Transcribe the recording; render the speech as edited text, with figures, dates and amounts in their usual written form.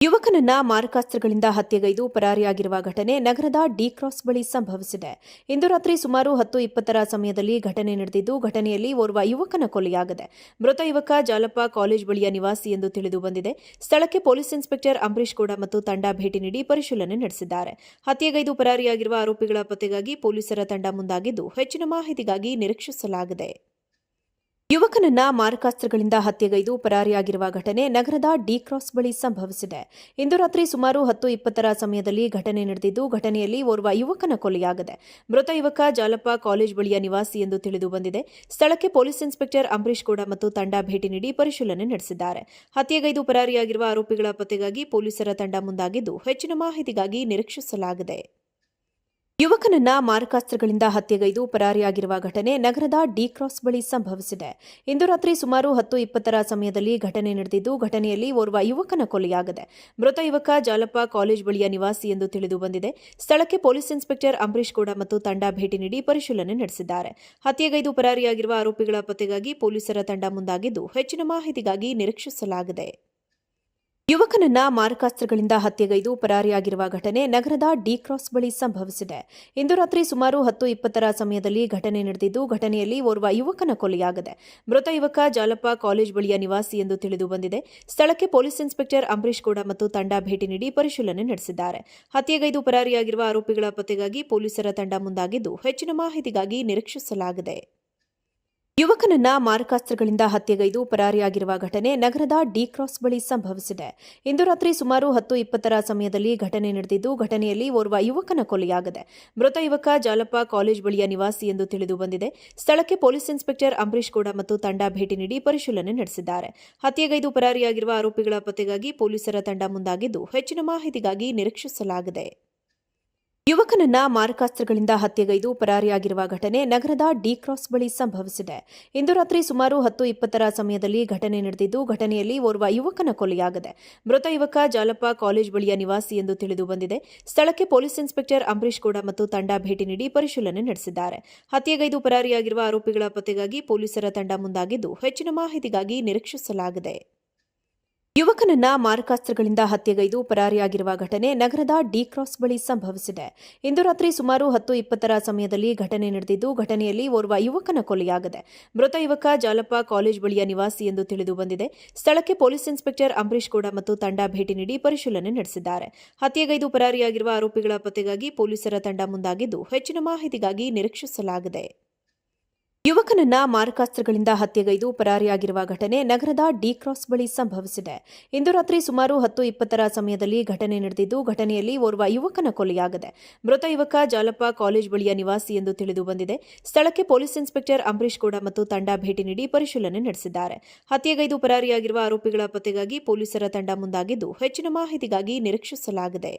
ಯುವಕನನ್ನ ಮಾರಕಾಸ್ತ್ರಗಳಿಂದ ಹತ್ಯೆಗೈದು ಪರಾರಿಯಾಗಿರುವ ಘಟನೆ ನಗರದ D cross ಬಳಿ ಸಂಭವಿಸಿದೆ. ಇಂದು ರಾತ್ರಿ ಸುಮಾರು 10:20ರ ಸಮಯದಲ್ಲಿ ಘಟನೆ ನಡೆದಿದ್ದು, ಘಟನೆಯಲ್ಲಿ ಓರ್ವ ಯುವಕನ ಕೊಲೆಯಾಗಿದೆ. ಮೃತ ಯುವಕ ಜಾಲಪ್ಪ ಕಾಲೇಜ್ ಬಳಿಯ ನಿವಾಸಿ ಎಂದು ತಿಳಿದು ಬಂದಿದೆ. ಸ್ಥಳಕ್ಕೆ ಪೊಲೀಸ್ ಇನ್ಸ್ಪೆಕ್ಟರ್ ಅಂಬರೀಶ್ ಗೌಡ ಮತ್ತು ತಂಡ ಭೇಟಿ ನೀಡಿ ಪರಿಶೀಲನೆ ನಡೆಸಿದ್ದಾರೆ. ಹತ್ಯೆಗೈದು ಪರಾರಿಯಾಗಿರುವ ಆರೋಪಿಗಳ ಪತ್ತೆಗಾಗಿ ಪೊಲೀಸರ ತಂಡ ಮುಂದಾಗಿದ್ದು, ಹೆಚ್ಚಿನ ಮಾಹಿತಿಗಾಗಿ ನಿರೀಕ್ಷಿಸಲಾಗಿದೆ. ಯುವಕನನ್ನ ಮಾರಕಾಸ್ತ್ರಗಳಿಂದ ಹತ್ಯೆಗೈದು ಪರಾರಿಯಾಗಿರುವ ಘಟನೆ ನಗರದ ಡಿ ಕ್ರಾಸ್ ಬಳಿ ಸಂಭವಿಸಿದೆ. ಇಂದು ರಾತ್ರಿ ಸುಮಾರು 10:20ರ ಸಮಯದಲ್ಲಿ ಘಟನೆ ನಡೆದಿದ್ದು, ಘಟನೆಯಲ್ಲಿ ಓರ್ವ ಯುವಕನ ಕೊಲೆಯಾಗಿದೆ. ಮೃತ ಯುವಕ ಜಾಲಪ್ಪ ಕಾಲೇಜ್ ಬಳಿಯ ನಿವಾಸಿ ಎಂದು ತಿಳಿದು ಬಂದಿದೆ. ಸ್ಥಳಕ್ಕೆ ಪೊಲೀಸ್ ಇನ್ಸ್ಪೆಕ್ಟರ್ ಅಂಬರೀಶ್ ಗೌಡ ಮತ್ತು ತಂಡ ಭೇಟಿ ನೀಡಿ ಪರಿಶೀಲನೆ ನಡೆಸಿದ್ದಾರೆ. ಹತ್ಯೆಗೈದು ಪರಾರಿಯಾಗಿರುವ ಆರೋಪಿಗಳ ಪತ್ತೆಗಾಗಿ ಪೊಲೀಸರ ತಂಡ ಮುಂದಾಗಿದ್ದು, ಹೆಚ್ಚಿನ ಮಾಹಿತಿಗಾಗಿ ನಿರೀಕ್ಷಿಸಲಾಗಿದೆ. ಯುವಕನನ್ನ ಮಾರಕಾಸ್ತ್ರಗಳಿಂದ ಹತ್ಯೆಗೈದು ಪರಾರಿಯಾಗಿರುವ ಘಟನೆ ನಗರದ ಡಿ ಕ್ರಾಸ್ ಬಳಿ ಸಂಭವಿಸಿದೆ. ಇಂದು ರಾತ್ರಿ ಸುಮಾರು 10:20ರ ಸಮಯದಲ್ಲಿ ಘಟನೆ ನಡೆದಿದ್ದು, ಘಟನೆಯಲ್ಲಿ ಓರ್ವ ಯುವಕನ ಕೊಲೆಯಾಗಿದೆ. ಮೃತ ಯುವಕ ಜಾಲಪ್ಪ ಕಾಲೇಜ್ ಬಳಿಯ ನಿವಾಸಿ ಎಂದು ತಿಳಿದು ಬಂದಿದೆ. ಸ್ಥಳಕ್ಕೆ ಪೊಲೀಸ್ ಇನ್ಸ್ಪೆಕ್ಟರ್ ಅಂಬರೀಶ್ ಗೌಡ ಮತ್ತು ತಂಡ ಭೇಟಿ ನೀಡಿ ಪರಿಶೀಲನೆ ನಡೆಸಿದ್ದಾರೆ. ಹತ್ಯೆಗೈದು ಪರಾರಿಯಾಗಿರುವ ಆರೋಪಿಗಳ ಪತ್ತೆಗಾಗಿ ಪೊಲೀಸರ ತಂಡ ಮುಂದಾಗಿದ್ದು, ಹೆಚ್ಚಿನ ಮಾಹಿತಿಗಾಗಿ ನಿರೀಕ್ಷಿಸಲಾಗಿದೆ. ಯುವಕನನ್ನ ಮಾರಕಾಸ್ತ್ರಗಳಿಂದ ಹತ್ಯೆಗೈದು ಪರಾರಿಯಾಗಿರುವ ಘಟನೆ ನಗರದ ಡಿ ಕ್ರಾಸ್ ಬಳಿ ಸಂಭವಿಸಿದೆ. ಇಂದು ರಾತ್ರಿ ಸುಮಾರು 10:20ರ ಸಮಯದಲ್ಲಿ ಘಟನೆ ನಡೆದಿದ್ದು, ಘಟನೆಯಲ್ಲಿ ಓರ್ವ ಯುವಕನ ಕೊಲೆಯಾಗಿದೆ. ಮೃತ ಯುವಕ ಜಾಲಪ್ಪ ಕಾಲೇಜ್ ಬಳಿಯ ನಿವಾಸಿ ಎಂದು ತಿಳಿದು ಬಂದಿದೆ. ಸ್ಥಳಕ್ಕೆ ಪೊಲೀಸ್ ಇನ್ಸ್ಪೆಕ್ಟರ್ ಅಂಬರೀಶ್ ಗೌಡ ಮತ್ತು ತಂಡ ಭೇಟಿ ನೀಡಿ ಪರಿಶೀಲನೆ ನಡೆಸಿದ್ದಾರೆ. ಹತ್ಯೆಗೈದು ಪರಾರಿಯಾಗಿರುವ ಆರೋಪಿಗಳ ಪತ್ತೆಗಾಗಿ ಪೊಲೀಸರ ತಂಡ ಮುಂದಾಗಿದ್ದು, ಹೆಚ್ಚಿನ ಮಾಹಿತಿಗಾಗಿ ನಿರೀಕ್ಷಿಸಲಾಗಿದೆ. ಯುವಕನನ್ನ ಮಾರಕಾಸ್ತ್ರಗಳಿಂದ ಹತ್ಯೆಗೈದು ಪರಾರಿಯಾಗಿರುವ ಘಟನೆ ನಗರದ ಡಿ ಕ್ರಾಸ್ ಬಳಿ ಸಂಭವಿಸಿದೆ. ಇಂದು ರಾತ್ರಿ ಸುಮಾರು 10:20ರ ಸಮಯದಲ್ಲಿ ಘಟನೆ ನಡೆದಿದ್ದು, ಘಟನೆಯಲ್ಲಿ ಓರ್ವ ಯುವಕನ ಕೊಲೆಯಾಗಿದೆ. ಮೃತ ಯುವಕ ಜಾಲಪ್ಪ ಕಾಲೇಜ್ ಬಳಿಯ ನಿವಾಸಿ ಎಂದು ತಿಳಿದು ಬಂದಿದೆ. ಸ್ಥಳಕ್ಕೆ ಪೊಲೀಸ್ ಇನ್ಸ್ಪೆಕ್ಟರ್ ಅಂಬರೀಶ್ ಗೌಡ ಮತ್ತು ತಂಡ ಭೇಟಿ ನೀಡಿ ಪರಿಶೀಲನೆ ನಡೆಸಿದ್ದಾರೆ. ಹತ್ಯೆಗೈದು ಪರಾರಿಯಾಗಿರುವ ಆರೋಪಿಗಳ ಪತ್ತೆಗಾಗಿ ಪೊಲೀಸರ ತಂಡ ಮುಂದಾಗಿದ್ದು, ಹೆಚ್ಚಿನ ಮಾಹಿತಿಗಾಗಿ ನಿರೀಕ್ಷಿಸಲಾಗಿದೆ. ಯುವಕನನ್ನ ಮಾರಕಾಸ್ತ್ರಗಳಿಂದ ಹತ್ಯೆಗೈದು ಪರಾರಿಯಾಗಿರುವ ಘಟನೆ ನಗರದ ಡಿ ಕ್ರಾಸ್ ಬಳಿ ಸಂಭವಿಸಿದೆ. ಇಂದು ರಾತ್ರಿ ಸುಮಾರು 10:20ರ ಸಮಯದಲ್ಲಿ ಘಟನೆ ನಡೆದಿದ್ದು, ಘಟನೆಯಲ್ಲಿ ಓರ್ವ ಯುವಕನ ಕೊಲೆಯಾಗಿದೆ. ಮೃತ ಯುವಕ ಜಾಲಪ್ಪ ಕಾಲೇಜ್ ಬಳಿಯ ನಿವಾಸಿ ಎಂದು ತಿಳಿದು ಬಂದಿದೆ. ಸ್ಥಳಕ್ಕೆ ಪೊಲೀಸ್ ಇನ್ಸ್ಪೆಕ್ಟರ್ ಅಂಬರೀಶ್ ಗೌಡ ಮತ್ತು ತಂಡ ಭೇಟಿ ನೀಡಿ ಪರಿಶೀಲನೆ ನಡೆಸಿದ್ದಾರೆ. ಹತ್ಯೆಗೈದು ಪರಾರಿಯಾಗಿರುವ ಆರೋಪಿಗಳ ಪತ್ತೆಗಾಗಿ ಪೊಲೀಸರ ತಂಡ ಮುಂದಾಗಿದ್ದು, ಹೆಚ್ಚಿನ ಮಾಹಿತಿಗಾಗಿ ನಿರೀಕ್ಷಿಸಲಾಗಿದೆ. ಯುವಕನನ್ನ ಮಾರಕಾಸ್ತ್ರಗಳಿಂದ ಹತ್ಯೆಗೈದು ಪರಾರಿಯಾಗಿರುವ ಘಟನೆ ನಗರದ ಡಿ ಕ್ರಾಸ್ ಬಳಿ ಸಂಭವಿಸಿದೆ. ಇಂದು ರಾತ್ರಿ ಸುಮಾರು 10:20ರ ಸಮಯದಲ್ಲಿ ಘಟನೆ ನಡೆದಿದ್ದು, ಘಟನೆಯಲ್ಲಿ ಓರ್ವ ಯುವಕನ ಕೊಲೆಯಾಗಿದೆ. ಮೃತ ಯುವಕ ಜಾಲಪ್ಪ ಕಾಲೇಜ್ ಬಳಿಯ ನಿವಾಸಿ ಎಂದು ತಿಳಿದು ಬಂದಿದೆ. ಸ್ಥಳಕ್ಕೆ ಪೊಲೀಸ್ ಇನ್ಸ್ಪೆಕ್ಟರ್ ಅಂಬರೀಶ್ ಗೌಡ ಮತ್ತು ತಂಡ ಭೇಟಿ ನೀಡಿ ಪರಿಶೀಲನೆ ನಡೆಸಿದ್ದಾರೆ. ಹತ್ಯೆಗೈದು ಪರಾರಿಯಾಗಿರುವ ಆರೋಪಿಗಳ ಪತ್ತೆಗಾಗಿ ಪೊಲೀಸರ ತಂಡ ಮುಂದಾಗಿದ್ದು, ಹೆಚ್ಚಿನ ಮಾಹಿತಿಗಾಗಿ ನಿರೀಕ್ಷಿಸಲಾಗಿದೆ. ಯುವಕನನ್ನ ಮಾರಕಾಸ್ತ್ರಗಳಿಂದ ಹತ್ಯೆಗೈದು ಪರಾರಿಯಾಗಿರುವ ಘಟನೆ ನಗರದ ಡಿ ಕ್ರಾಸ್ ಬಳಿ ಸಂಭವಿಸಿದೆ. ಇಂದು ರಾತ್ರಿ ಸುಮಾರು 10:20ರ ಸಮಯದಲ್ಲಿ ಘಟನೆ ನಡೆದಿದ್ದು, ಘಟನೆಯಲ್ಲಿ ಓರ್ವ ಯುವಕನ ಕೊಲೆಯಾಗಿದೆ. ಮೃತ ಯುವಕ ಜಾಲಪ್ಪ ಕಾಲೇಜ್ ಬಳಿಯ ನಿವಾಸಿ ಎಂದು ತಿಳಿದು ಬಂದಿದೆ. ಸ್ಥಳಕ್ಕೆ ಪೊಲೀಸ್ ಇನ್ಸ್ಪೆಕ್ಟರ್ ಅಂಬರೀಶ್ ಗೌಡ ಮತ್ತು ತಂಡ ಭೇಟಿ ನೀಡಿ ಪರಿಶೀಲನೆ ನಡೆಸಿದ್ದಾರೆ. ಹತ್ಯೆಗೈದು ಪರಾರಿಯಾಗಿರುವ ಆರೋಪಿಗಳ ಪತ್ತೆಗಾಗಿ ಪೊಲೀಸರ ತಂಡ ಮುಂದಾಗಿದ್ದು, ಹೆಚ್ಚಿನ ಮಾಹಿತಿಗಾಗಿ ನಿರೀಕ್ಷಿಸಲಾಗಿದೆ.